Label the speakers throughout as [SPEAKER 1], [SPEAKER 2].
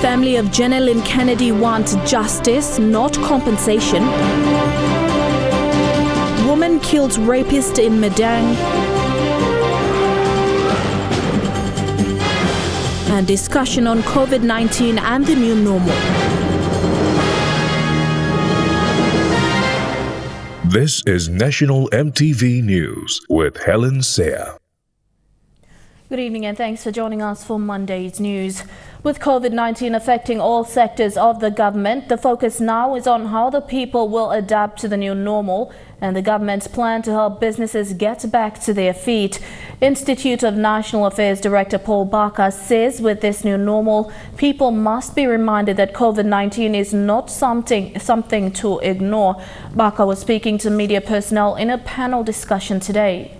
[SPEAKER 1] Family of Jenelyn Kennedy want justice, not compensation. Woman kills rapist in Madang. And discussion on COVID-19 and the new normal.
[SPEAKER 2] This is National EMTV News with Helen Seah.
[SPEAKER 1] Good evening and thanks for joining us for Monday's news. With COVID-19 affecting all sectors of the government, the focus now is on how the people will adapt to the new normal and the government's plan to help businesses get back to their feet. Institute of National Affairs Director Paul Barker says with this new normal, people must be reminded that COVID-19 is not something to ignore. Barker was speaking to media personnel in a panel discussion today.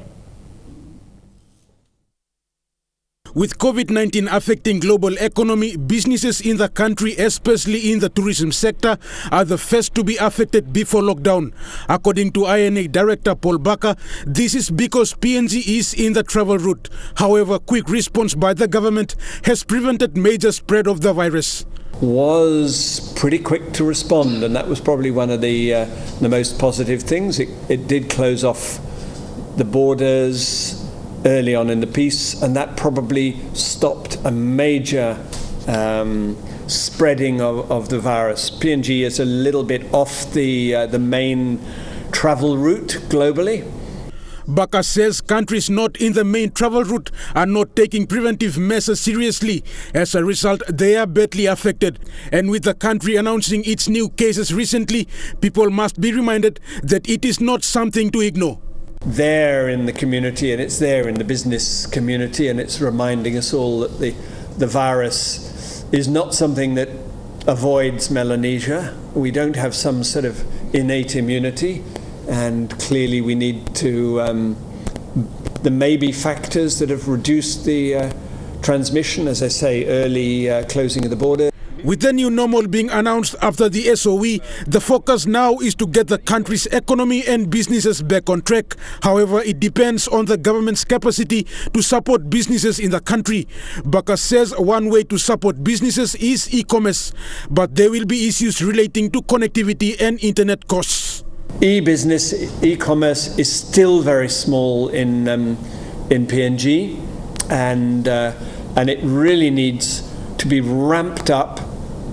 [SPEAKER 3] With COVID-19 affecting global economy, businesses in the country, especially in the tourism sector, are the first to be affected before lockdown. According to INA Director Paul Barker, this is because PNG is in the travel route. However, quick response by the government has prevented major spread of the virus.
[SPEAKER 4] Was pretty quick to respond, and that was probably one of the most positive things. It did close off the borders early on in the piece, and that probably stopped a major spreading of the virus. PNG is a little bit off the main travel route globally.
[SPEAKER 3] Barker says countries not in the main travel route are not taking preventive measures seriously. As a result, they are badly affected. And with the country announcing its new cases recently, people must be reminded that it is not something to ignore.
[SPEAKER 4] There in the community, and it's there in the business community, and it's reminding us all that the virus is not something that avoids Melanesia. We don't have some sort of innate immunity, and clearly we need to there may be factors that have reduced the transmission, as I say, early closing of the border.
[SPEAKER 3] With the new normal being announced after the SOE, the focus now is to get the country's economy and businesses back on track. However, it depends on the government's capacity to support businesses in the country. Barker says one way to support businesses is e-commerce, but there will be issues relating to connectivity and internet costs.
[SPEAKER 4] E-business, e-commerce is still very small in PNG, and it really needs to be ramped up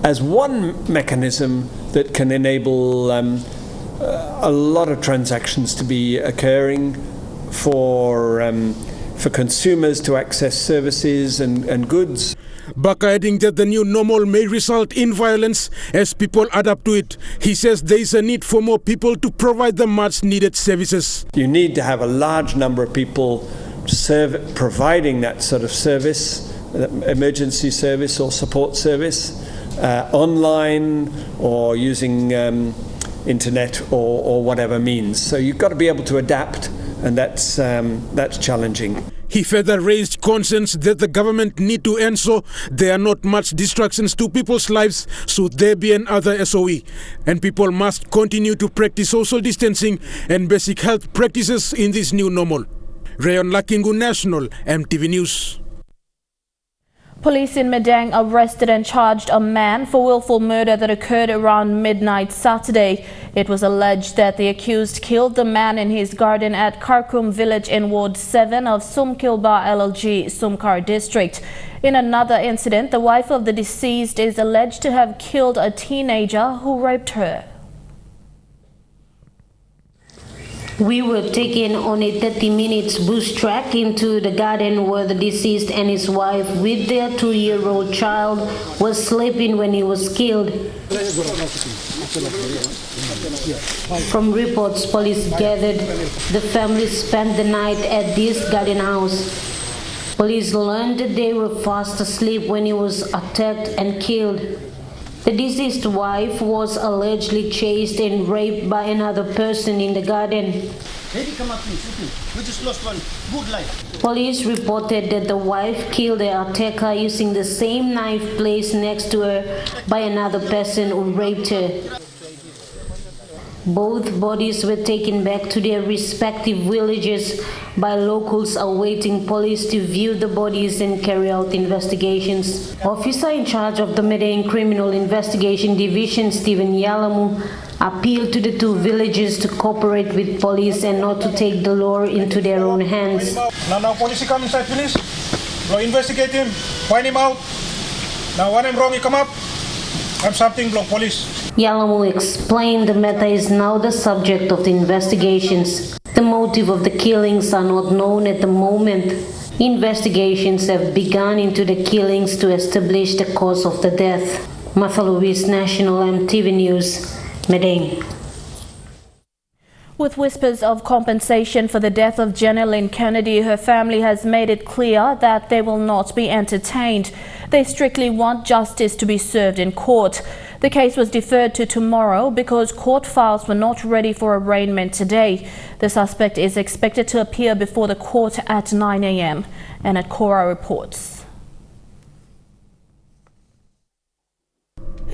[SPEAKER 4] as one mechanism that can enable a lot of transactions to be occurring for consumers to access services and goods.
[SPEAKER 3] Barker adding that the new normal may result in violence as people adapt to it. He says there is a need for more people to provide the much needed services.
[SPEAKER 4] You need to have a large number of people providing that sort of service, emergency service or support service, online or using internet or whatever means. So you've got to be able to adapt, and that's challenging.
[SPEAKER 3] He further raised concerns that the government need to ensure there are not much distractions to people's lives should there be another SOE, and people must continue to practice social distancing and basic health practices in this new normal. Rayon Lakingu, National EMTV News.
[SPEAKER 1] Police in Madang arrested and charged a man for willful murder that occurred around midnight Saturday. It was alleged that the accused killed the man in his garden at Karkum village in Ward 7 of Sumkilba LLG, Sumkar district. In another incident, the wife of the deceased is alleged to have killed a teenager who raped her.
[SPEAKER 5] We were taken on a 30-minute bush trek into the garden where the deceased and his wife with their 2-year-old child was sleeping when he was killed. From reports police gathered, the family spent the night at this garden house. Police learned that they were fast asleep when he was attacked and killed. The deceased wife was allegedly chased and raped by another person in the garden. Police reported that the wife killed the attacker using the same knife placed next to her by another person who raped her. Both bodies were taken back to their respective villages by locals awaiting police to view the bodies and carry out investigations. Officer in charge of the Madang Criminal Investigation Division, Stephen Yalamu, appealed to the two villages to cooperate with police and not to take the law into their own hands.
[SPEAKER 6] Now police come inside village, go investigate him, find him out. Now when I'm wrong, he come up, I'm something block police.
[SPEAKER 5] Yalamu explained the matter is now the subject of the investigations. The motive of the killings are not known at the moment. Investigations have begun into the killings to establish the cause of the death. Martha Louise, National EMTV News, Madang.
[SPEAKER 1] With whispers of compensation for the death of Jenelyn Kennedy, her family has made it clear that they will not be entertained. They strictly want justice to be served in court. The case was deferred to tomorrow because court files were not ready for arraignment today. The suspect is expected to appear before the court at 9 a.m. And at Cora reports.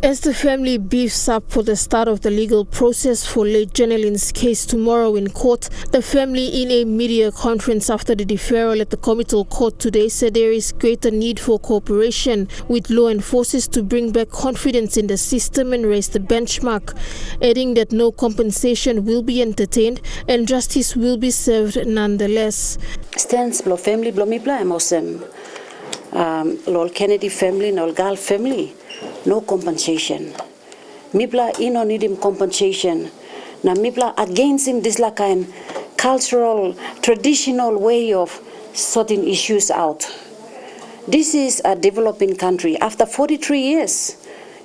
[SPEAKER 7] As the family beefs up for the start of the legal process for late Jenelyn's case tomorrow in court, the family in a media conference after the deferral at the committal court today said there is greater need for cooperation with law enforcers to bring back confidence in the system and raise the benchmark, adding that no compensation will be entertained and justice will be served nonetheless.
[SPEAKER 8] Stands blo family blo mipla emosem lol Kennedy family nol gal family. No compensation. Mipla ino need him compensation. Na mipla against him this like kind cultural, traditional way of sorting issues out. This is a developing country. After 43 years,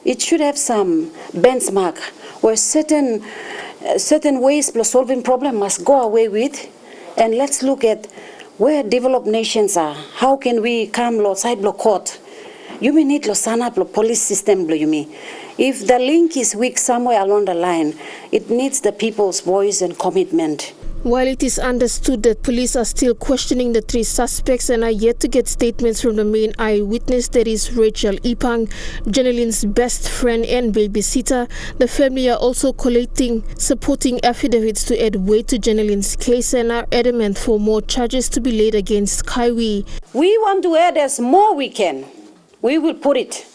[SPEAKER 8] it should have some benchmark where certain ways of solving problem must go away with. And let's look at where developed nations are. How can we come outside block court? You may need Losana police system, you mean. If the link is weak somewhere along the line, it needs the people's voice and commitment.
[SPEAKER 7] While it is understood that police are still questioning the three suspects and are yet to get statements from the main eyewitness, that is Rachel Ipang, Jenelyn's best friend and babysitter, the family are also collating supporting affidavits to add weight to Jenelyn's case and are adamant for more charges to be laid against Kaiwi.
[SPEAKER 8] We want to add as more we can. We will put it.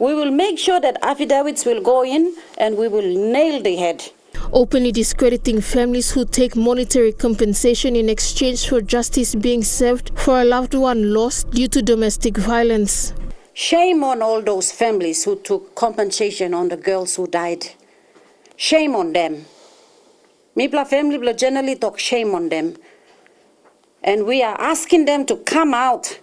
[SPEAKER 8] We will make sure that affidavits will go in and we will nail the head.
[SPEAKER 7] Openly discrediting families who take monetary compensation in exchange for justice being served for a loved one lost due to domestic violence.
[SPEAKER 8] Shame on all those families who took compensation on the girls who died. Shame on them. Mipla family will generally talk shame on them. And we are asking them to come out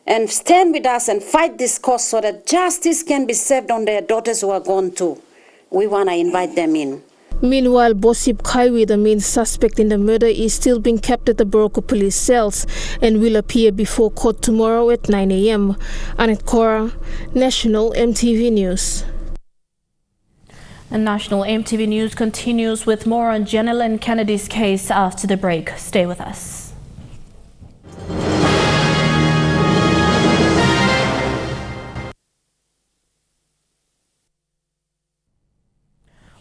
[SPEAKER 8] and stand with us and fight this cause so that justice can be served on their daughters who are gone too. We want to invite them in.
[SPEAKER 7] Meanwhile, Bosip Kaiwi, the main suspect in the murder, is still being kept at the Boroko police cells and will appear before court tomorrow at 9 a.m. Anet Kora, National EMTV News.
[SPEAKER 1] And National EMTV News continues with more on Jenelyn Kennedy's case after the break. Stay with us.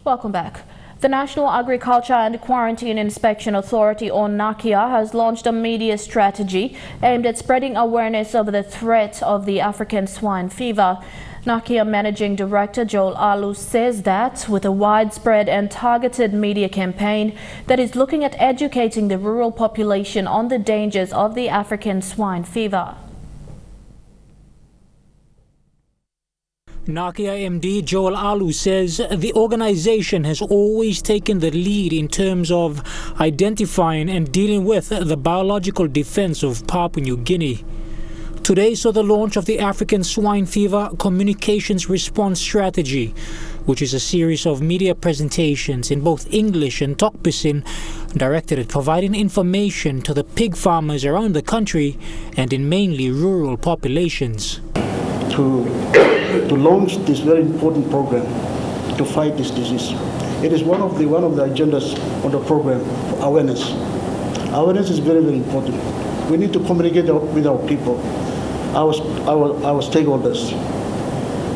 [SPEAKER 1] Welcome back. The National Agriculture and Quarantine Inspection Authority, or NAQIA, has launched a media strategy aimed at spreading awareness of the threat of the African swine fever. NAQIA Managing Director Joel Alu says that with a widespread and targeted media campaign that is looking at educating the rural population on the dangers of the African swine fever.
[SPEAKER 9] NAQIA MD Joel Alu says the organization has always taken the lead in terms of identifying and dealing with the biological defense of Papua New Guinea. Today saw the launch of the African Swine Fever Communications Response Strategy, which is a series of media presentations in both English and Tokpisin directed at providing information to the pig farmers around the country and in mainly rural populations.
[SPEAKER 10] To launch this very important program to fight this disease. It is one of the agendas on the program, awareness. Awareness is very, very important. We need to communicate with our people, our stakeholders,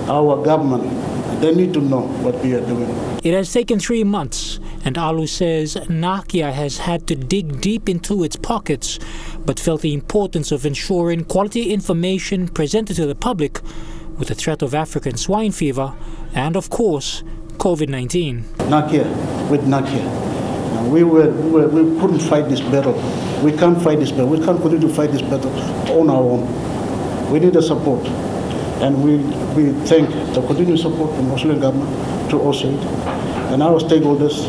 [SPEAKER 10] our government. They need to know what we are doing.
[SPEAKER 9] It has taken 3 months, And Alu says Nakia has had to dig deep into its pockets, but felt the importance of ensuring quality information presented to the public with the threat of African swine fever and, of course, COVID-19.
[SPEAKER 10] Nakia, with Nakia. We couldn't fight this battle. We can't fight this battle. We can't continue to fight this battle on our own. We need the support. And we thank the continued support from the Australian government to OSAID and our stakeholders,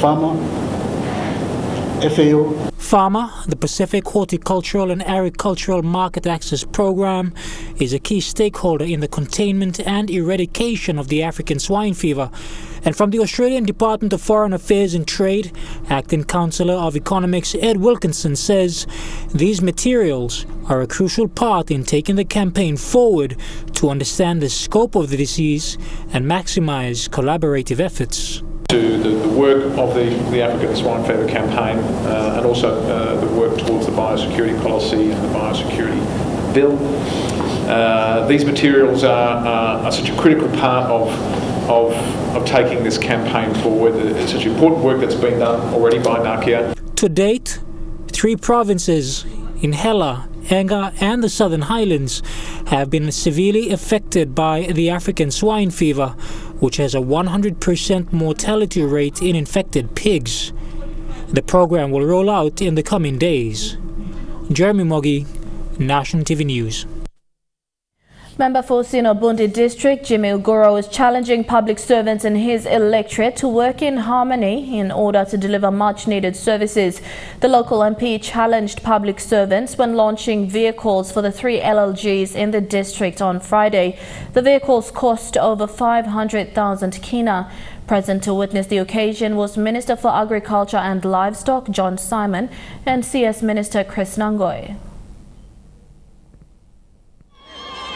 [SPEAKER 10] FAMA, FAO.
[SPEAKER 9] FAMA, the Pacific Horticultural and Agricultural Market Access Program, is a key stakeholder in the containment and eradication of the African swine fever. And from the Australian Department of Foreign Affairs and Trade, Acting Councillor of Economics Ed Wilkinson says these materials are a crucial part in taking the campaign forward to understand the scope of the disease and maximize collaborative efforts.
[SPEAKER 11] To the work of the African swine fever campaign and also the work towards the biosecurity policy and the biosecurity bill. These materials are such a critical part of taking this campaign forward. It's such important work that's been done already by Nakia.
[SPEAKER 9] To date, 3 provinces in Hela, Enga and the Southern Highlands have been severely affected by the African swine fever, which has a 100% mortality rate in infected pigs. The program will roll out in the coming days. Jeremy Moggy, National TV News.
[SPEAKER 1] Member for Sinobundi District, Jimmy Uguro, is challenging public servants in his electorate to work in harmony in order to deliver much-needed services. The local MP challenged public servants when launching vehicles for the 3 LLGs in the district on Friday. The vehicles cost over 500,000 kina. Present to witness the occasion was Minister for Agriculture and Livestock John Simon and CS Minister Chris Nangoy.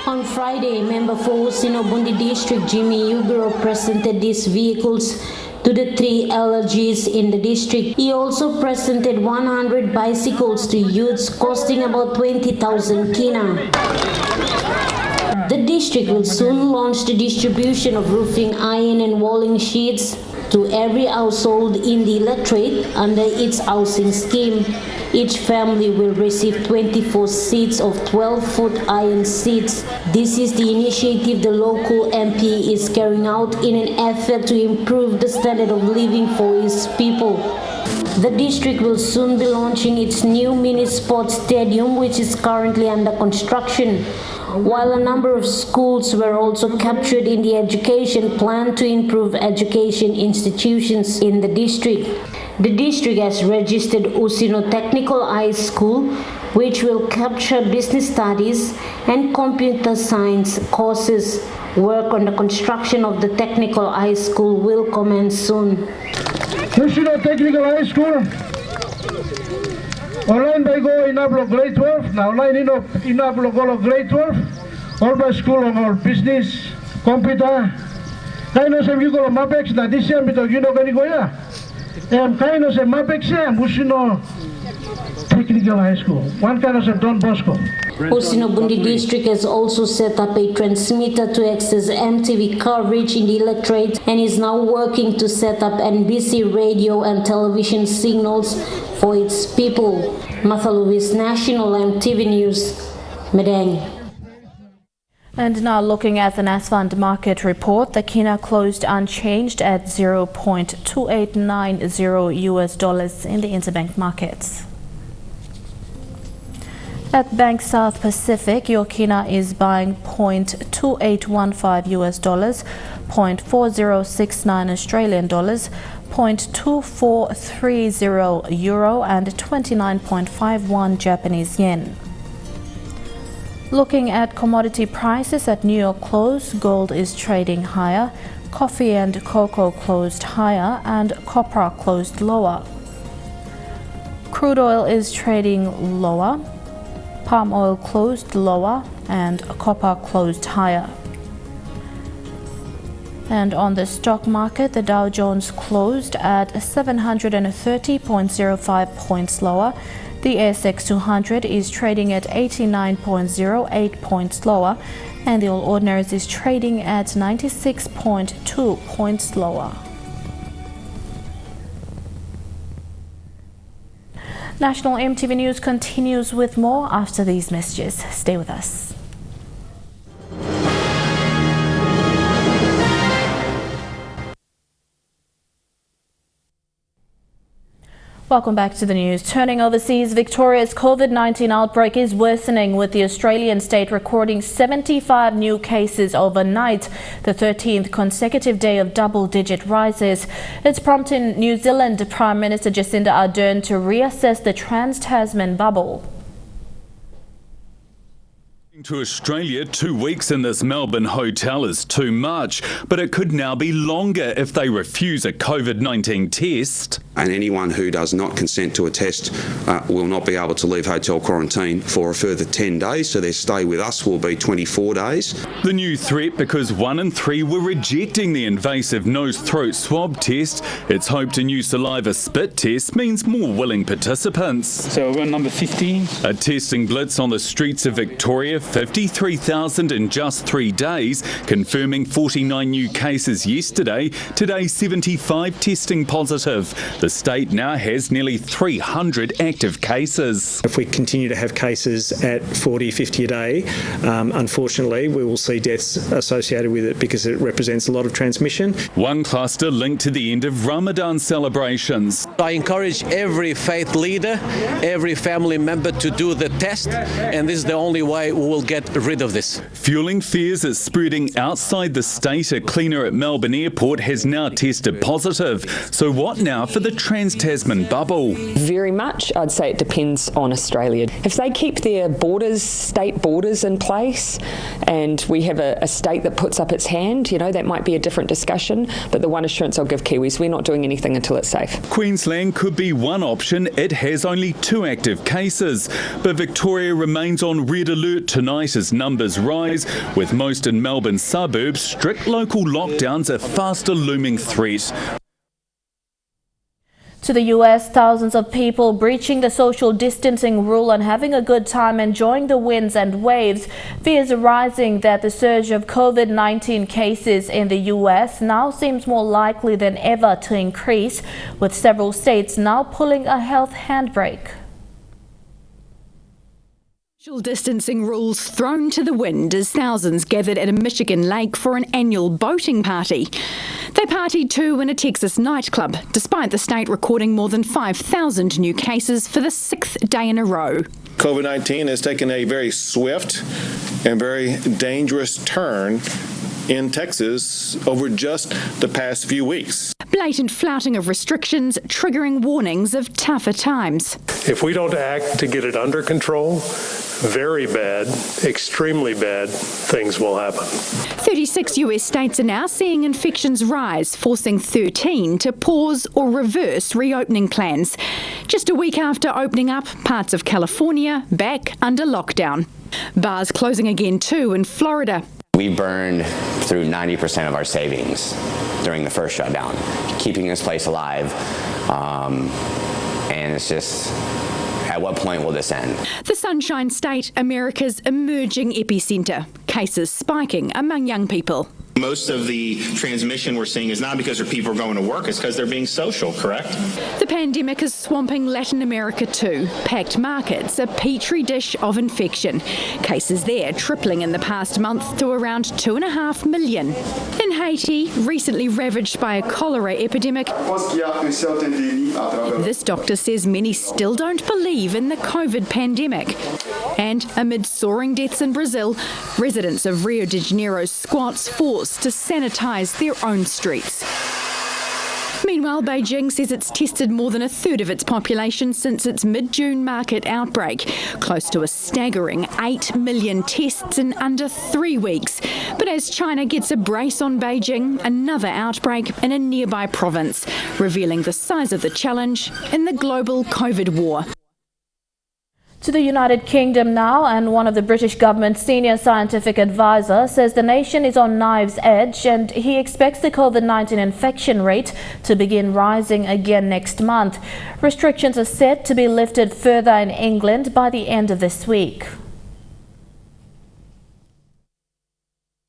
[SPEAKER 5] On Friday, member for Sinobundi District Jimmy Uguro presented these vehicles to the 3 LLGs in the district. He also presented 100 bicycles to youths costing about 20,000 kina. The district will soon launch the distribution of roofing iron and walling sheets to every household in the electorate under its housing scheme. Each family will receive 24 seats of 12-foot iron seats. This is the initiative the local MP is carrying out in an effort to improve the standard of living for his people. The district will soon be launching its new mini sports stadium, which is currently under construction, while a number of schools were also captured in the education plan to improve education institutions in the district. The district has registered Usino Technical High School, which will capture business studies and computer science courses. Work on the construction of the technical high school will commence soon.
[SPEAKER 12] Usino Technical High School, online by go in Ablo grade 12, now online in Ablo go grade 12, all by school of our business, computer. Kainos of you go Mapex, na this year, because you know going to go ya. Kainos of Mapex, Usino Technical High School, one kind of Don Bosco.
[SPEAKER 5] Sinobundi District has also set up a transmitter to access EMTV coverage in the electorate and is now working to set up NBC radio and television signals for its people. Martha Lewis, National EMTV News, Madang.
[SPEAKER 1] And now looking at the NASFund market report, the kina closed unchanged at $0.2890 in the interbank markets. At Bank South Pacific, your kina is buying $0.2815 $0.4069 Australian dollars, $0.2430 euro and 29.51 Japanese yen. Looking at commodity prices at New York close, gold is trading higher, coffee and cocoa closed higher, and copper closed lower. Crude oil is trading lower, palm oil closed lower, and copper closed higher. And on the stock market, the Dow Jones closed at 730.05 points lower. The ASX 200 is trading at 89.08 points lower, and the All Ordinaries is trading at 96.2 points lower. National EMTV News continues with more after these messages. Stay with us. Welcome back to the news. Turning overseas, Victoria's COVID-19 outbreak is worsening, with the Australian state recording 75 new cases overnight, the 13th consecutive day of double-digit rises. It's prompting New Zealand Prime Minister Jacinda Ardern to reassess the Trans-Tasman bubble.
[SPEAKER 13] To Australia, 2 weeks in this Melbourne hotel is too much, but it could now be longer if they refuse a COVID-19 test.
[SPEAKER 14] And anyone who does not consent to a test will not be able to leave hotel quarantine for a further 10 days, so their stay with us will be 24 days.
[SPEAKER 13] The new threat because 1 in 3 were rejecting the invasive nose-throat swab test. It's hoped a new saliva spit test means more willing participants.
[SPEAKER 15] So we're on number 15.
[SPEAKER 13] A testing blitz on the streets of Victoria, 53,000 in just 3 days, confirming 49 new cases yesterday. Today, 75 testing positive. The state now has nearly 300 active cases.
[SPEAKER 16] If we continue to have cases at 40, 50 a day, unfortunately, we will see deaths associated with it because it represents a lot of transmission.
[SPEAKER 13] One cluster linked to the end of Ramadan celebrations.
[SPEAKER 17] I encourage every faith leader, every family member to do the test, and this is the only way we will get rid of this.
[SPEAKER 13] Fueling fears it's spreading outside the state. A cleaner at Melbourne Airport has now tested positive. So what now for the Trans-Tasman bubble?
[SPEAKER 18] Very much, I'd say it depends on Australia. If they keep their borders, state borders in place, and we have a state that puts up its hand, you know, that might be a different discussion. But the one assurance I'll give Kiwis, we're not doing anything until it's safe.
[SPEAKER 13] Queensland could be one option. It has only 2 active cases. But Victoria remains on red alert tonight as numbers rise. With most in Melbourne suburbs, strict local lockdowns a faster looming threat.
[SPEAKER 1] To the US, thousands of people breaching the social distancing rule and having a good time enjoying the winds and waves. Fears are rising that the surge of COVID-19 cases in the US now seems more likely than ever to increase, with several states now pulling a health handbrake.
[SPEAKER 19] Social distancing rules thrown to the wind as thousands gathered at a Michigan lake for an annual boating party. They partied too in a Texas nightclub, despite the state recording more than 5,000 new cases for the 6th day in a row.
[SPEAKER 20] COVID-19 has taken a very swift and very dangerous turn in Texas over just the past few weeks.
[SPEAKER 19] Blatant flouting of restrictions triggering warnings of tougher times.
[SPEAKER 21] If we don't act to get it under control, very bad, extremely bad things will happen.
[SPEAKER 19] 36 US states are now seeing infections rise, forcing 13 to pause or reverse reopening plans. Just a week after opening up, parts of California back under lockdown. Bars closing again too in Florida.
[SPEAKER 22] We burned through 90% of our savings during the first shutdown, keeping this place alive. And it's just, at what point will this end?
[SPEAKER 19] The Sunshine State, America's emerging epicentre. Cases spiking among young people.
[SPEAKER 23] Most of the transmission we're seeing is not because people are going to work, it's because they're being social, correct?
[SPEAKER 19] The pandemic is swamping Latin America too. Packed markets, a petri dish of infection. Cases there tripling in the past month to around 2.5 million. In Haiti, recently ravaged by a cholera epidemic, this doctor says many still don't believe in the COVID pandemic. And amid soaring deaths in Brazil, residents of Rio de Janeiro's squats forced to sanitise their own streets. Meanwhile, Beijing says it's tested more than a third of its population since its mid-June market outbreak, close to a staggering 8 million tests in under 3 weeks. But as China gets a brace on Beijing, another outbreak in a nearby province, revealing the size of the challenge in the global COVID war.
[SPEAKER 1] To the United Kingdom now, and one of the British government's senior scientific advisor says the nation is on knife's edge and he expects the COVID-19 infection rate to begin rising again next month. Restrictions are set to be lifted further in England by the end of this week.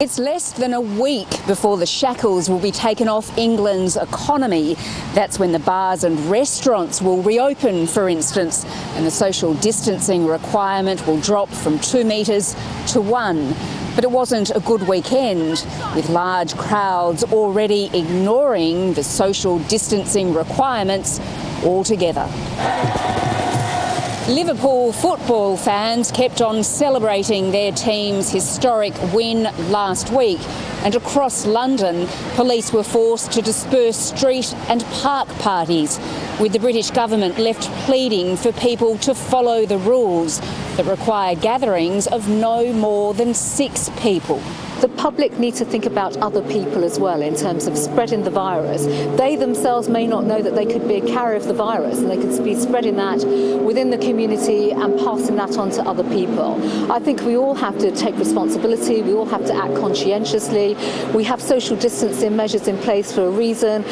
[SPEAKER 2] It's less than a week before the shackles will be taken off England's economy. That's when the bars and restaurants will reopen, for instance, and the social distancing requirement will drop from 2 metres to 1. But it wasn't a good weekend, with large crowds already ignoring the social distancing requirements altogether. Liverpool football fans kept on celebrating their team's historic win last week, and across London, police were forced to disperse street and park parties, with the British government left pleading for people to follow the rules that require gatherings of no more than 6 people.
[SPEAKER 4] The public need to think about other people as well in terms of spreading the virus. They themselves may not know that they could be a carrier of the virus, and they could be spreading that within the community and passing that on to other people. I think we all have to take responsibility. We all have to act conscientiously. We have social distancing measures in place for a reason.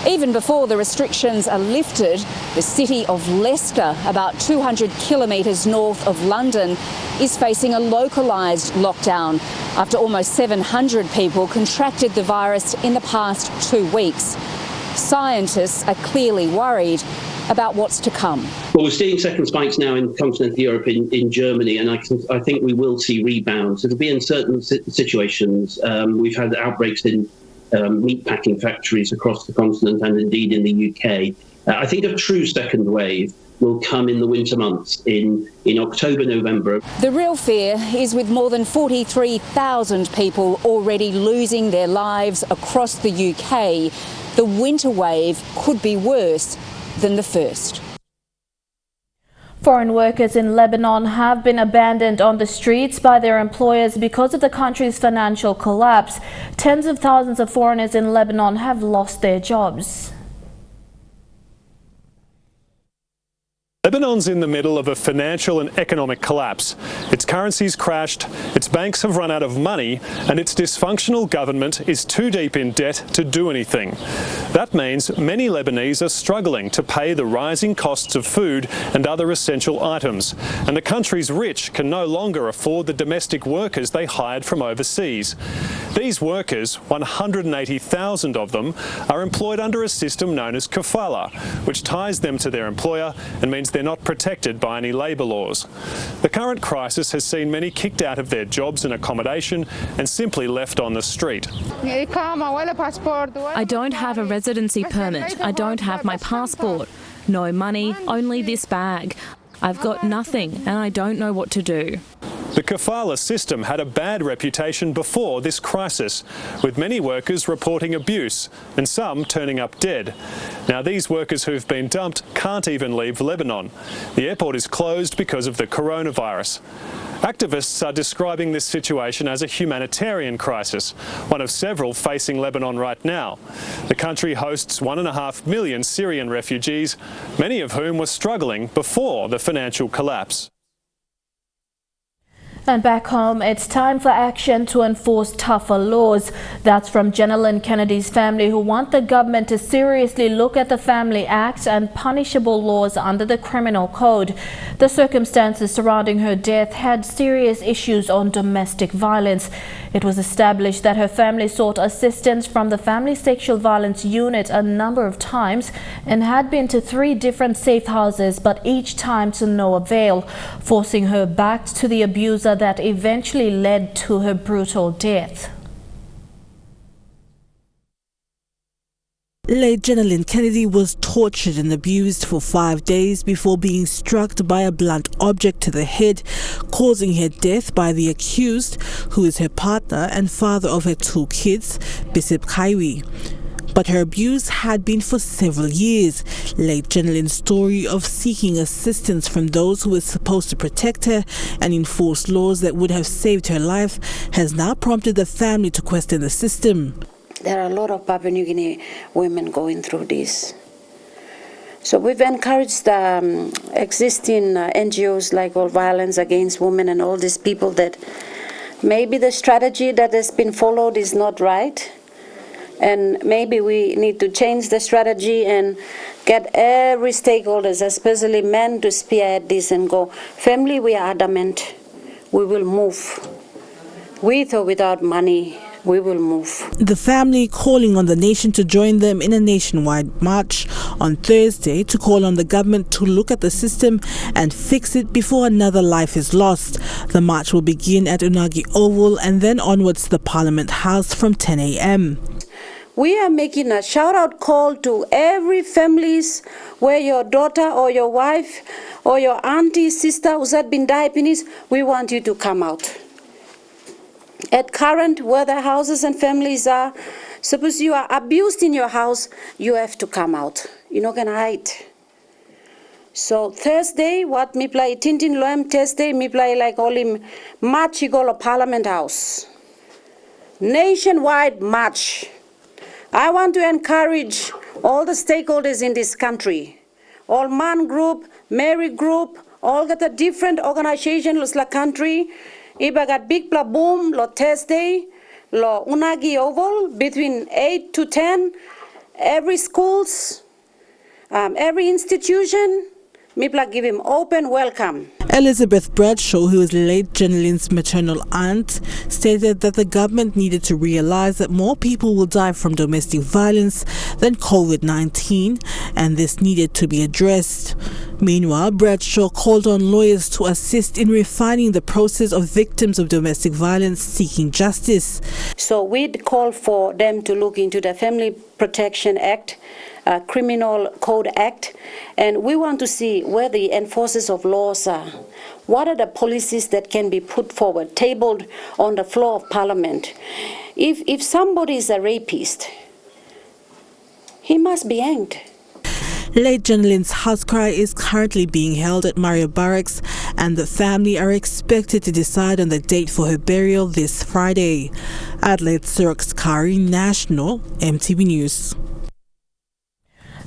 [SPEAKER 2] Even before the restrictions are lifted, the city of Leicester, about 200 kilometres north of London, is facing a localised lockdown after almost 700 people contracted the virus in the past 2 weeks. Scientists are clearly worried about what's to come.
[SPEAKER 15] Well, we're seeing second spikes now in continental Europe, in Germany, and I think we will see rebounds. It'll be in certain situations. We've had outbreaks in meat packing factories across the continent and indeed in the UK. I think a true second wave will come in the winter months, in October, November.
[SPEAKER 2] The real fear is with more than 43,000 people already losing their lives across the UK, the winter wave could be worse than the first.
[SPEAKER 1] Foreign workers in Lebanon have been abandoned on the streets by their employers because of the country's financial collapse. Tens of thousands of foreigners in Lebanon have lost their jobs.
[SPEAKER 24] Lebanon's in the middle of a financial and economic collapse. Its currency's crashed, its banks have run out of money, and its dysfunctional government is too deep in debt to do anything. That means many Lebanese are struggling to pay the rising costs of food and other essential items, and the country's rich can no longer afford the domestic workers they hired from overseas. These workers, 180,000 of them, are employed under a system known as kafala, which ties them to their employer and means they're not protected by any labour laws. The current crisis has seen many kicked out of their jobs and accommodation and simply left on the street.
[SPEAKER 25] I don't have a residency permit. I don't have my passport. No money, only this bag. I've got nothing and I don't know what to do.
[SPEAKER 24] The kafala system had a bad reputation before this crisis, with many workers reporting abuse and some turning up dead. Now these workers who've been dumped can't even leave Lebanon. The airport is closed because of the coronavirus. Activists are describing this situation as a humanitarian crisis, one of several facing Lebanon right now. The country hosts 1.5 million Syrian refugees, many of whom were struggling before the financial collapse.
[SPEAKER 1] And back home, it's time for action to enforce tougher laws. That's from Jenelyn Kennedy's family, who want the government to seriously look at the Family Act and punishable laws under the criminal code. The circumstances surrounding her death had serious issues on domestic violence. It was established that her family sought assistance from the Family Sexual Violence Unit a number of times and had been to 3 different safe houses, but each time to no avail, forcing her back to the abuser that eventually led to her brutal death.
[SPEAKER 26] Late Jenelyn Kennedy was tortured and abused for 5 days before being struck by a blunt object to the head, causing her death by the accused, who is her partner and father of her 2 kids, Bishop Kaiwi. But her abuse had been for several years. Late Jenelyn's story of seeking assistance from those who were supposed to protect her and enforce laws that would have saved her life has now prompted the family to question the system.
[SPEAKER 8] There are a lot of Papua New Guinea women going through this. So we've encouraged existing NGOs like All Violence Against Women and all these people that maybe the strategy that has been followed is not right. And maybe we need to change the strategy and get every stakeholders, especially men, to spearhead this and go, family, we are adamant, we will move. With or without money, we will move.
[SPEAKER 26] The family calling on the nation to join them in a nationwide march on Thursday to call on the government to look at the system and fix it before another life is lost. The march will begin at Unagi Oval and then onwards to the Parliament House from 10 a.m.
[SPEAKER 8] We are making a shout-out call to every families where your daughter or your wife or your auntie, sister who's had been diabetes, we want you to come out. At current, where the houses and families are, suppose you are abused in your house, you have to come out. You're not going to hide. So Thursday, what me play Tintin Loam Thursday, me play like all him march igolo Parliament House. Nationwide march. I want to encourage all the stakeholders in this country, all man group, Mary group, all the different organizations in the country. Ibagat big pla boom lo Thursday, lo Unagi Oval between 8 to 10. Every schools, every institution, Mipla give him open welcome.
[SPEAKER 26] Elizabeth Bradshaw, who is late Jenelyn's maternal aunt, stated that the government needed to realize that more people will die from domestic violence than COVID-19, and this needed to be addressed. Meanwhile, Bradshaw called on lawyers to assist in refining the process of victims of domestic violence seeking justice.
[SPEAKER 8] So we'd call for them to look into the Family Protection Act, Criminal Code Act, and we want to see where the enforcers of laws are. What are the policies that can be put forward, tabled on the floor of Parliament? If somebody is a rapist, he must be hanged.
[SPEAKER 26] Late Jenelyn's house cry is currently being held at Mario Barracks, and the family are expected to decide on the date for her burial this Friday. Adelaide Surukskari, National, EMTV News.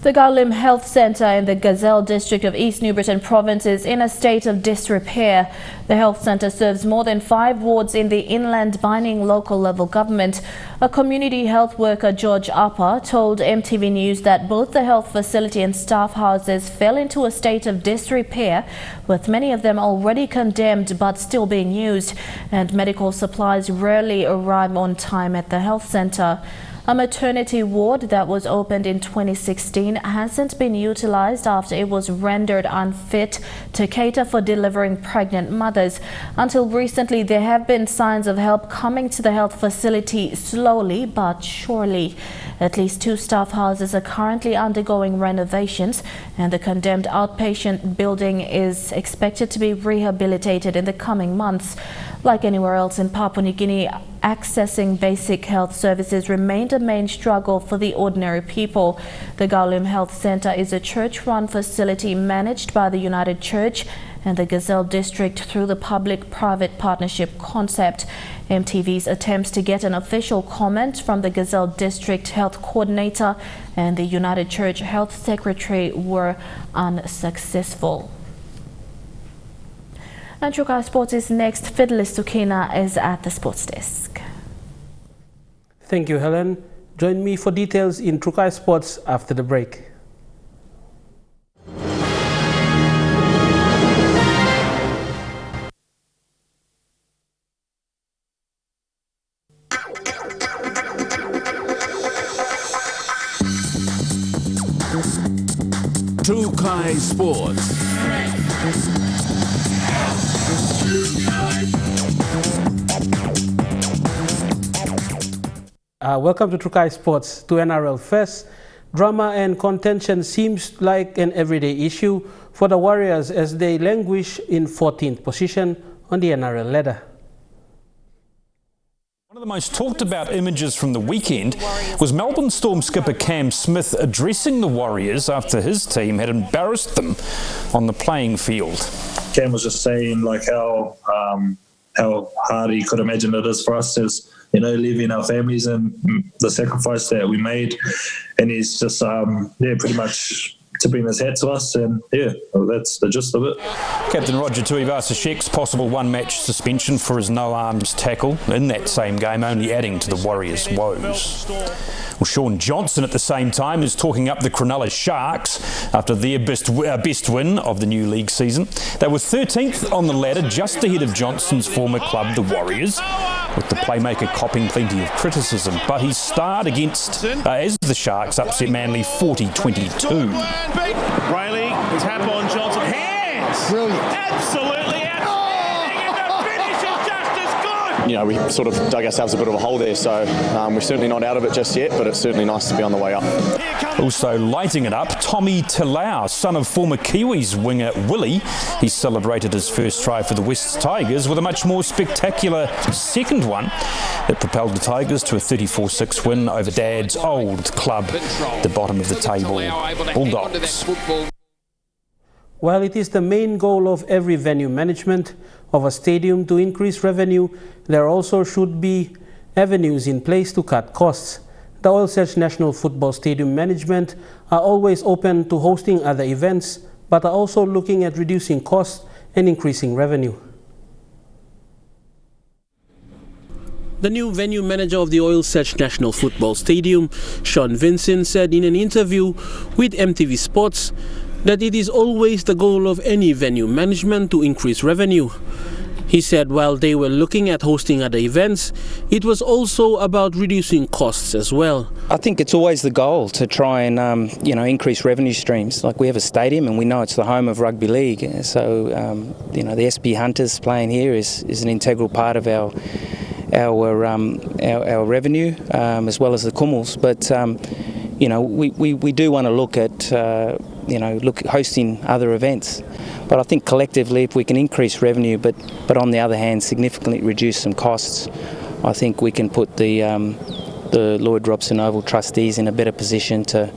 [SPEAKER 1] The Golum Health Centre in the Gazelle district of East New Britain Province is in a state of disrepair. The health centre serves more than 5 wards in the inland Bining local level government. A community health worker, George Upper, told EMTV News that both the health facility and staff houses fell into a state of disrepair, with many of them already condemned but still being used, and medical supplies rarely arrive on time at the health centre. A maternity ward that was opened in 2016 hasn't been utilised after it was rendered unfit to cater for delivering pregnant mothers. Until recently, there have been signs of help coming to the health facility slowly but surely. At least 2 staff houses are currently undergoing renovations, and the condemned outpatient building is expected to be rehabilitated in the coming months. Like anywhere else in Papua New Guinea, accessing basic health services remained a main struggle for the ordinary people. The Golum Health Centre is a church-run facility managed by the United Church and the Gazelle district through the public-private partnership concept. EMTV's attempts to get an official comment from the Gazelle district health coordinator and the United Church health secretary were unsuccessful. And Trukai Sports' next. Fidelis Tukina is at the sports desk.
[SPEAKER 3] Thank you, Helen. Join me for details in Trukai Sports after the break.
[SPEAKER 6] Trukai Sports.
[SPEAKER 3] Welcome to Trukai Sports. To NRL first, drama and contention seems like an everyday issue for the Warriors as they languish in 14th position on the NRL ladder.
[SPEAKER 7] One of the most talked about images from the weekend was Melbourne Storm skipper Cam Smith addressing the Warriors after his team had embarrassed them on the playing field.
[SPEAKER 9] Cam was just saying like how hard he could imagine it is for us as, you know, leaving our families and the sacrifice that we made. And he's just, pretty much tipping his hat to us. And, that's the gist of it.
[SPEAKER 7] Captain Roger Tuivasa-Sheck's possible one-match suspension for his no-arms tackle in that same game, only adding to the Warriors' woes. Well, Sean Johnson at the same time is talking up the Cronulla Sharks after their best win of the new league season. They were 13th on the ladder, just ahead of Johnson's former club, the Warriors. with the playmaker copping plenty of criticism. But his start against, as the Sharks upset Manly 40-22.
[SPEAKER 5] Rayleigh, tap on Johnson. Hands! Brilliant. Absolutely outstanding. And the finish is just as good.
[SPEAKER 10] You know, we sort of dug ourselves a bit of a hole there, so we're certainly not out of it just yet, but it's certainly nice to be on the way up.
[SPEAKER 7] Also lighting it up, Tommy Talau, son of former Kiwis winger Willie. He celebrated his first try for the West Tigers with a much more spectacular second one that propelled the Tigers to a 34-6 win over Dad's old club, the bottom of the table, Bulldogs.
[SPEAKER 3] While it is the main goal of every venue management of a stadium to increase revenue, there also should be avenues in place to cut costs. The Oil Search National Football Stadium management are always open to hosting other events, but are also looking at reducing costs and increasing revenue. The new venue manager of the Oil Search National Football Stadium, Sean Vincent, said in an interview with EMTV Sports that it is always the goal of any venue management to increase revenue. He said while they were looking at hosting other events, it was also about reducing costs as well.
[SPEAKER 11] I think it's always the goal to try and increase revenue streams. Like, we have a stadium and we know it's the home of rugby league, so the SP Hunters playing here is an integral part of our revenue, as well as the Kummels. But we do want to look at hosting other events. But I think collectively, if we can increase revenue, but on the other hand, significantly reduce some costs, I think we can put the Lloyd Robson Oval trustees in a better position to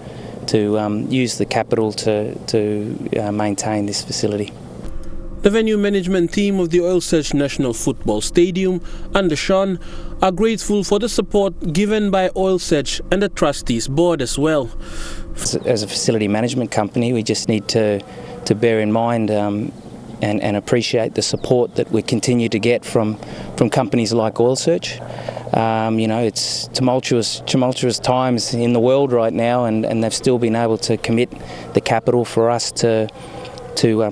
[SPEAKER 11] use the capital to maintain this facility.
[SPEAKER 3] The venue management team of the Oil Search National Football Stadium under Sean are grateful for the support given by Oil Search and the trustees board as well.
[SPEAKER 11] As a facility management company, we just need to bear in mind and appreciate the support that we continue to get from companies like Oil Search. It's tumultuous times in the world right now, and they've still been able to commit the capital for us to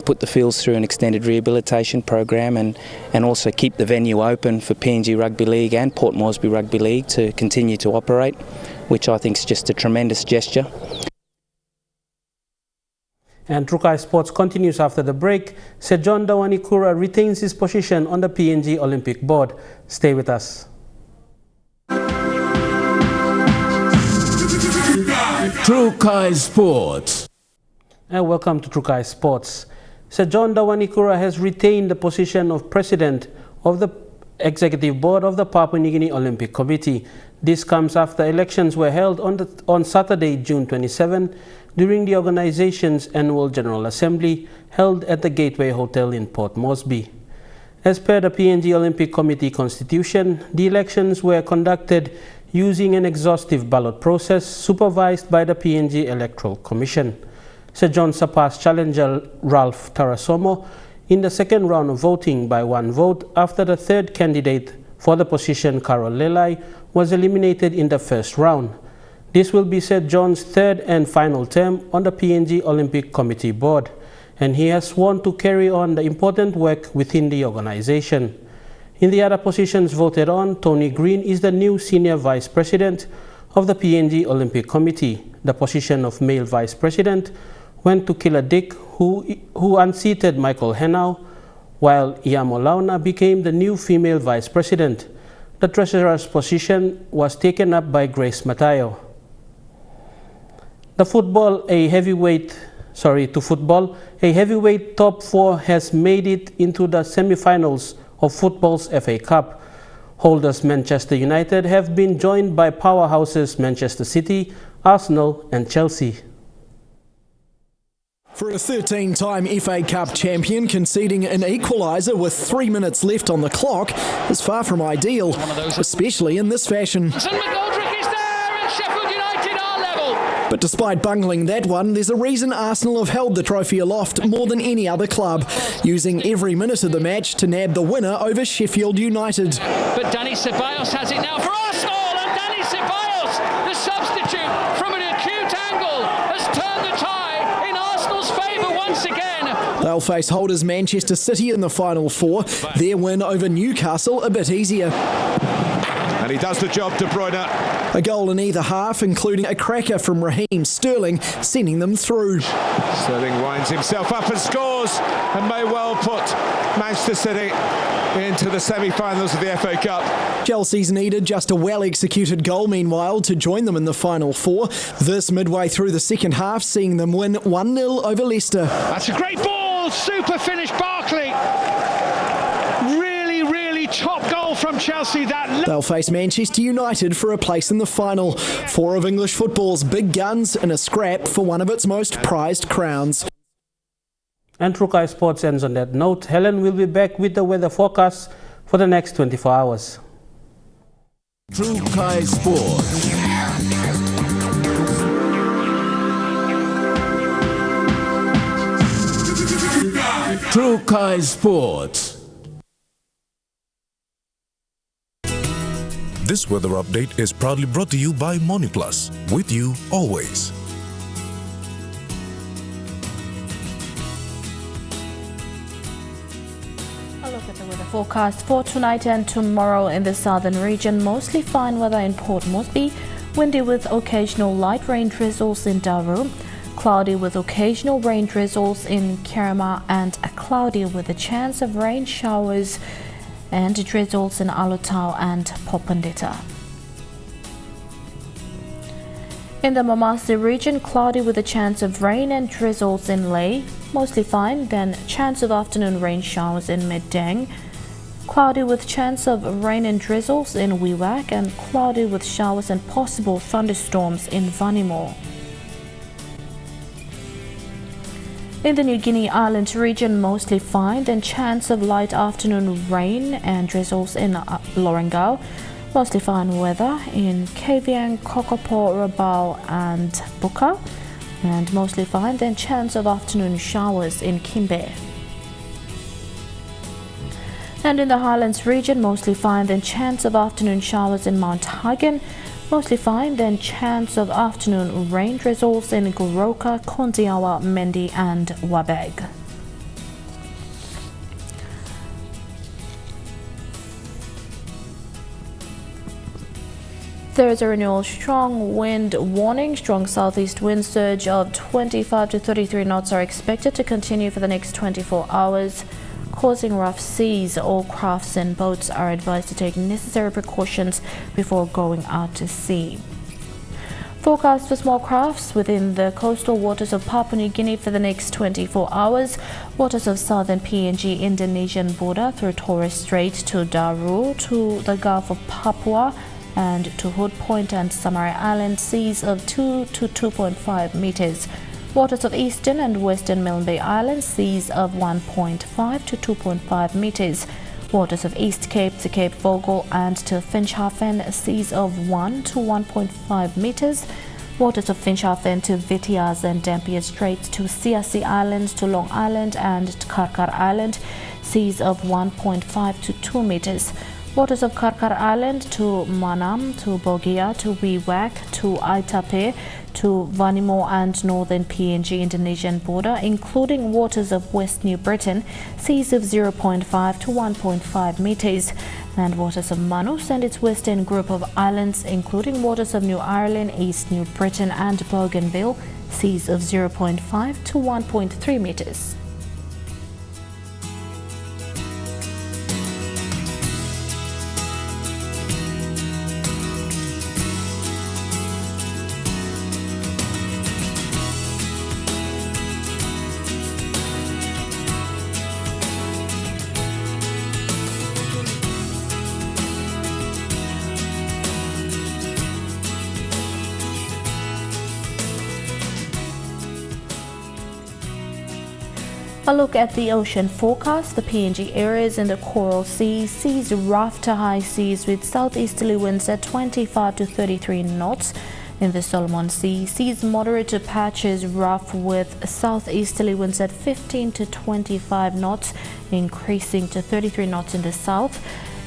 [SPEAKER 11] put the fields through an extended rehabilitation program and also keep the venue open for PNG Rugby League and Port Moresby Rugby League to continue to operate, which I think is just a tremendous gesture.
[SPEAKER 3] And Trukai Sports continues after the break. Sir John Dawanikura retains his position on the PNG Olympic Board. Stay with us.
[SPEAKER 6] Trukai Sports.
[SPEAKER 3] And welcome to Trukai Sports. Sir John Dawanikura has retained the position of President of the Executive Board of the Papua New Guinea Olympic Committee. This comes after elections were held on Saturday, June 27, during the organization's annual General Assembly held at the Gateway Hotel in Port Moresby. As per the PNG Olympic Committee Constitution, the elections were conducted using an exhaustive ballot process supervised by the PNG Electoral Commission. Sir John surpassed challenger Ralph Tarasomo in the second round of voting by one vote after the third candidate for the position, Carol Lelai, was eliminated in the first round. This will be Sir John's third and final term on the PNG Olympic Committee Board, and he has sworn to carry on the important work within the organization. In the other positions voted on, Tony Green is the new Senior Vice President of the PNG Olympic Committee. The position of male Vice President went to Killer Dick, who unseated Michael Henau, while Iamo Launa became the new female Vice President. The Treasurer's position was taken up by Grace Matayo. A heavyweight top four has made it into the semi-finals of football's FA Cup. Holders Manchester United have been joined by powerhouses Manchester City, Arsenal and Chelsea.
[SPEAKER 12] For a 13-time FA Cup champion, conceding an equaliser with 3 minutes left on the clock is far from ideal, especially in this fashion. But despite bungling that one, there's a reason Arsenal have held the trophy aloft more than any other club, using every minute of the match to nab the winner over Sheffield United.
[SPEAKER 14] But Dani Ceballos has it now for Arsenal, and Dani Ceballos, the substitute from an acute angle, has turned the tie in Arsenal. Arsenal's favour once again.
[SPEAKER 12] They'll face holders Manchester City in the final four. Their win over Newcastle a bit easier.
[SPEAKER 13] And he does the job, De Bruyne.
[SPEAKER 12] A goal in either half, including a cracker from Raheem Sterling, sending them through.
[SPEAKER 13] Sterling winds himself up and scores, and may well put Manchester City into the semi-finals of the FA Cup.
[SPEAKER 12] Chelsea's needed just a well-executed goal, meanwhile, to join them in the final four. This midway through the second half, seeing them win 1-0 over Leicester.
[SPEAKER 14] That's a great ball, super finish, Barkley. Really top goal from Chelsea.
[SPEAKER 12] They'll face Manchester United for a place in the final. Four of English football's big guns in a scrap for one of its most prized crowns.
[SPEAKER 3] And True Kai Sports ends on that note. Helen will be back with the weather forecast for the next 24 hours.
[SPEAKER 6] True Kai Sports. True Kai Sports.
[SPEAKER 16] This weather update is proudly brought to you by Moniplus, with you always.
[SPEAKER 1] A look at the weather forecast for tonight and tomorrow in the southern region. Mostly fine weather in Port Moresby, windy with occasional light rain drizzles in Daru, cloudy with occasional rain drizzles in Kerema, and cloudy with a chance of rain showers and drizzles in Alotau and Popondetta. In the Mamasi region, cloudy with a chance of rain and drizzles in Lae, mostly fine, then chance of afternoon rain showers in Madang, cloudy with chance of rain and drizzles in Wewak, and cloudy with showers and possible thunderstorms in Vanimo. In the New Guinea Island region, mostly fine, then chance of light afternoon rain and drizzles in Lorengau. Mostly fine weather in Kavieng, Kokopo, Rabaul and Buka. And mostly fine, then chance of afternoon showers in Kimbe. And in the Highlands region, mostly fine, then chance of afternoon showers in Mount Hagen. Mostly fine, then chance of afternoon rain drizzles in Goroka, Kondiawa, Mendi and Wabeg. There is a renewal strong wind warning. Strong southeast wind surge of 25 to 33 knots are expected to continue for the next 24 hours. Causing rough seas, all crafts and boats are advised to take necessary precautions before going out to sea. Forecast for small crafts within the coastal waters of Papua New Guinea for the next 24 hours. Waters of southern PNG Indonesian border through Torres Strait to Daru to the Gulf of Papua and to Hood Point and Samari Island, seas of 2 to 2.5 meters. Waters of eastern and western Milne Bay Islands, seas of 1.5 to 2.5 meters. Waters of East Cape to Cape Vogel and to Finschhafen, seas of 1 to 1.5 meters. Waters of Finschhafen to Vitiaz and Dampier Straits to Siasi Islands to Long Island and to Karkar Island, seas of 1.5 to 2 meters. Waters of Karkar Island to Manam, to Bogia, to Wewak, to Aitape, to Vanimo and northern PNG Indonesian border, including waters of West New Britain, seas of 0.5 to 1.5 meters, and waters of Manus and its western group of islands, including waters of New Ireland, East New Britain and Bougainville, seas of 0.5 to 1.3 meters. A look at the ocean forecast. The PNG areas in the Coral Sea sees rough to high seas with southeasterly winds at 25 to 33 knots. In the Solomon Sea, seas moderate to patches rough with southeasterly winds at 15 to 25 knots, increasing to 33 knots in the south.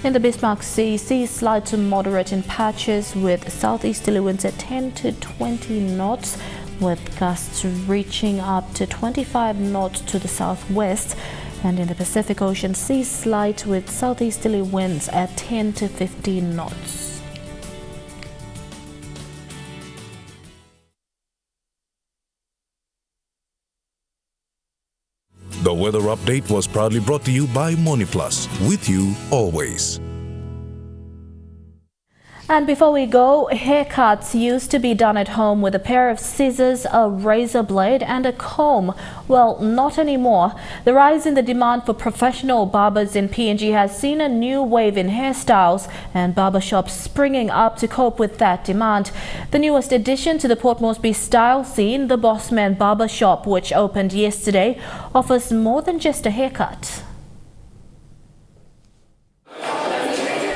[SPEAKER 1] In the Bismarck Sea, seas slight to moderate in patches with southeasterly winds at 10 to 20 knots, with gusts reaching up to 25 knots to the southwest, and in the Pacific Ocean, seas slight with southeasterly winds at 10 to 15 knots.
[SPEAKER 16] The weather update was proudly brought to you by MoneyPlus, with you always.
[SPEAKER 1] And before we go, haircuts used to be done at home with a pair of scissors, a razor blade and a comb. Well, not anymore. The rise in the demand for professional barbers in PNG has seen a new wave in hairstyles, and barbershops springing up to cope with that demand. The newest addition to the Port Moresby style scene, the Bossman Barbershop, which opened yesterday, offers more than just a haircut.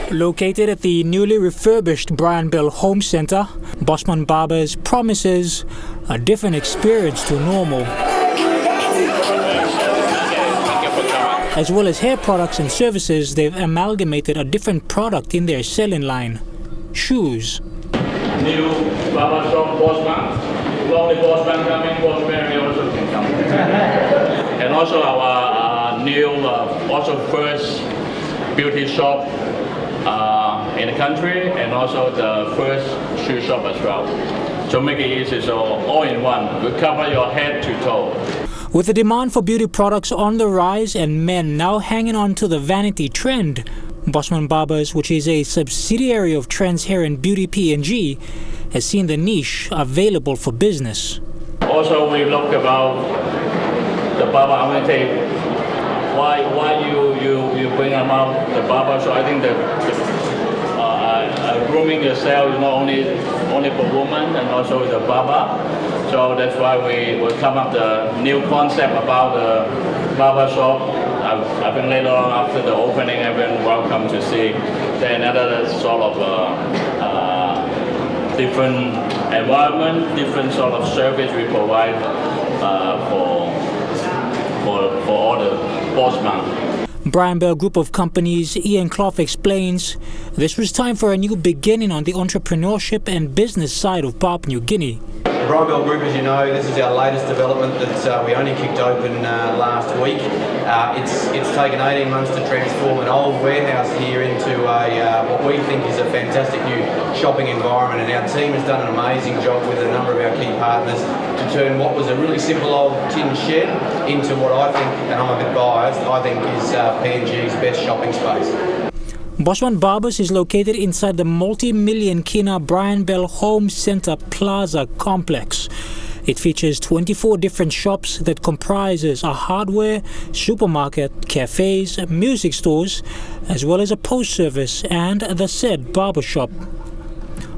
[SPEAKER 17] Located at the newly refurbished Brian Bell Home Centre, Bossman Barbers promises a different experience to normal. As well as hair products and services, they've amalgamated a different product in their selling line: shoes.
[SPEAKER 18] New barbershop Bossman. Only Bossman coming, Bossman also can come. And also our new, also first beauty shop in the country, and also the first shoe shop as well. So make it easy, so all in one. We cover your head to toe.
[SPEAKER 17] With the demand for beauty products on the rise and men now hanging on to the vanity trend, Bossman Barbers, which is a subsidiary of Trends Hair and Beauty PNG, has seen the niche available for business.
[SPEAKER 18] Also, we look about the barber. I'm going to tell you why you bring them out the barber. So I think that grooming yourself is not only for women, and also the barber. So that's why we will come up the new concept about the barber shop. I think later on after the opening, everyone welcome to see another sort of different environment, different sort of service we provide for all the Bossman.
[SPEAKER 17] Brian Bell Group of Companies, Ian Clough explains, this was time for a new beginning on the entrepreneurship and business side of Papua New Guinea.
[SPEAKER 20] The Brian Bell Group, as you know, this is our latest development that we only kicked open last week. It's taken 18 months to transform an old warehouse here into what we think is a fantastic new shopping environment, and our team has done an amazing job with a number of our key partners to turn what was a really simple old tin shed into what I think, and I'm a bit biased, I think is PNG's best shopping space.
[SPEAKER 17] Bossman Barbers is located inside the multi-million kina Brian Bell Home Centre Plaza complex. It features 24 different shops that comprises a hardware, supermarket, cafes, music stores, as well as a post service and the said barbershop.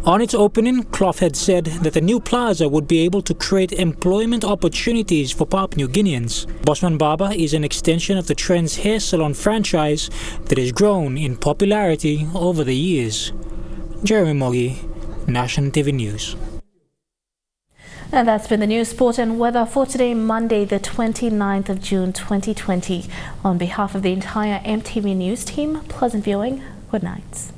[SPEAKER 17] On its opening, Clough had said that the new plaza would be able to create employment opportunities for Papua New Guineans. Bossman Barber is an extension of the Trends Hair Salon franchise that has grown in popularity over the years. Jeremy Moggy, National TV News.
[SPEAKER 1] And that's been the news, sport and weather for today, Monday, the 29th of June 2020. On behalf of the entire EMTV News team, pleasant viewing. Good night.